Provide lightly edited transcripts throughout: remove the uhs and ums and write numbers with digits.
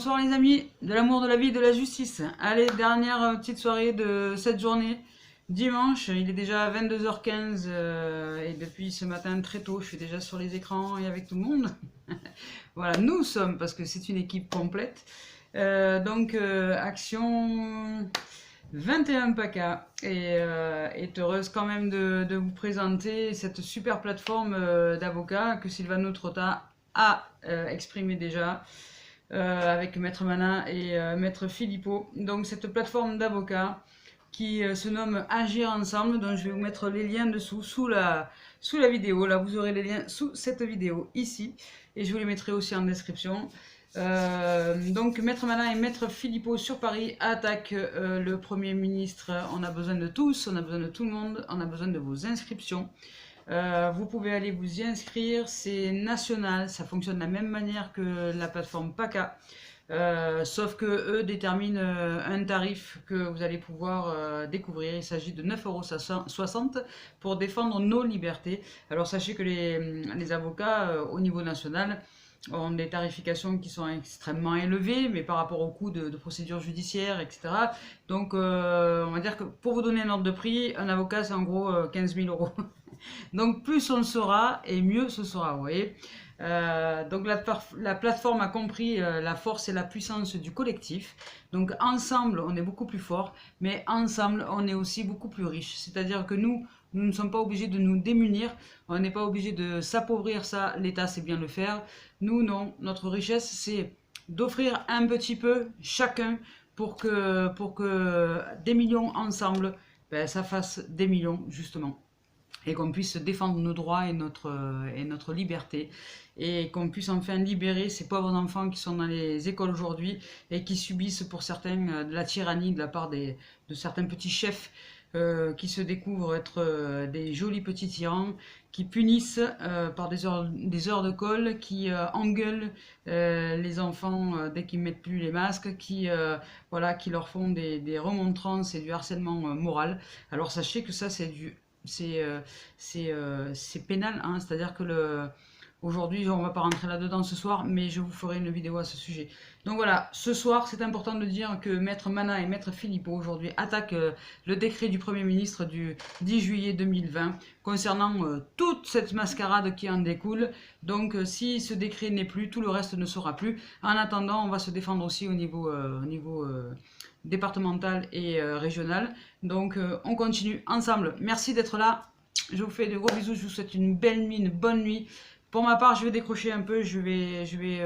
bonsoir les amis, de l'amour, de la vie, de la justice. Allez, dernière petite soirée de cette journée. Dimanche, il est déjà 22h15 et depuis ce matin très tôt, je suis déjà sur les écrans et avec tout le monde. Voilà, nous sommes, parce que c'est une équipe complète. Action 21 PACA est heureuse quand même de vous présenter cette super plateforme d'avocats que Silvano Trotta a exprimé déjà avec Maître Mana et Maître Filippo. Donc cette plateforme d'avocats qui se nomme Agir Ensemble, dont je vais vous mettre les liens dessous, sous la vidéo. Là, vous aurez les liens sous cette vidéo, ici. Et je vous les mettrai aussi en description. Donc, Maître Mana et Maître Filippo sur Paris attaquent le Premier ministre. On a besoin de tous, on a besoin de tout le monde, on a besoin de vos inscriptions. Vous pouvez aller vous y inscrire, c'est national, ça fonctionne de la même manière que la plateforme PACA. Sauf que eux déterminent un tarif que vous allez pouvoir découvrir. Il s'agit de 9,60 € pour défendre nos libertés. Alors sachez que les avocats au niveau national ont des tarifications qui sont extrêmement élevées, mais par rapport au coût de procédures judiciaires, etc. Donc on va dire que pour vous donner un ordre de prix, un avocat c'est en gros 15 000 €. Donc plus on le saura et mieux ce sera, vous voyez. Donc la plateforme a compris la force et la puissance du collectif. Donc ensemble, on est beaucoup plus fort, mais ensemble, on est aussi beaucoup plus riche. C'est-à-dire que nous ne sommes pas obligés de nous démunir, on n'est pas obligé de s'appauvrir, ça, l'État sait bien le faire. Nous, non, notre richesse, c'est d'offrir un petit peu chacun pour que des millions ensemble, ben, ça fasse des millions, justement. Et qu'on puisse défendre nos droits et notre liberté, et qu'on puisse enfin libérer ces pauvres enfants qui sont dans les écoles aujourd'hui et qui subissent pour certains de la tyrannie de la part de certains petits chefs qui se découvrent être des jolis petits tyrans, qui punissent par des heures de colle, qui engueulent les enfants dès qu'ils ne mettent plus les masques, qui leur font des remontrances et du harcèlement moral. Alors sachez que ça c'est pénal, hein, c'est-à-dire que aujourd'hui, on va pas rentrer là-dedans ce soir, mais je vous ferai une vidéo à ce sujet. Donc voilà, ce soir, c'est important de dire que Maître Mana et Maître Filippo aujourd'hui attaquent le décret du Premier ministre du 10 juillet 2020 concernant toute cette mascarade qui en découle. Donc si ce décret n'est plus, tout le reste ne sera plus. En attendant, on va se défendre aussi au niveau départemental et régional. Donc on continue ensemble. Merci d'être là. Je vous fais de gros bisous. Je vous souhaite une belle nuit, une bonne nuit. Pour ma part, je vais décrocher un peu. Je vais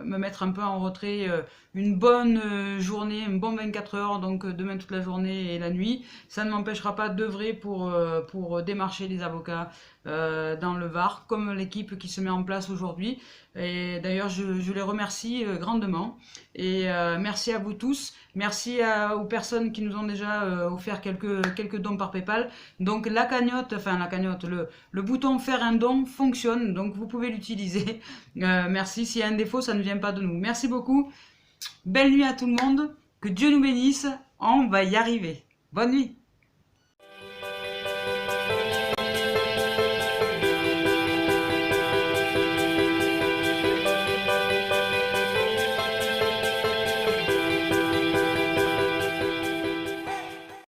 me mettre un peu en retrait. Une bonne journée, un bon 24 heures. Donc demain toute la journée et la nuit. Ça ne m'empêchera pas d'œuvrer pour démarcher les avocats dans le Var, comme l'équipe qui se met en place aujourd'hui. Et d'ailleurs, je les remercie grandement. Et merci à vous tous. Merci aux personnes qui nous ont déjà offert quelques dons par PayPal. Donc la cagnotte, le bouton faire un don fonctionne. Donc vous pouvez l'utiliser. Merci. S'il y a un défaut, ça ne vient pas de nous. Merci beaucoup. Belle nuit à tout le monde. Que Dieu nous bénisse. On va y arriver. Bonne nuit.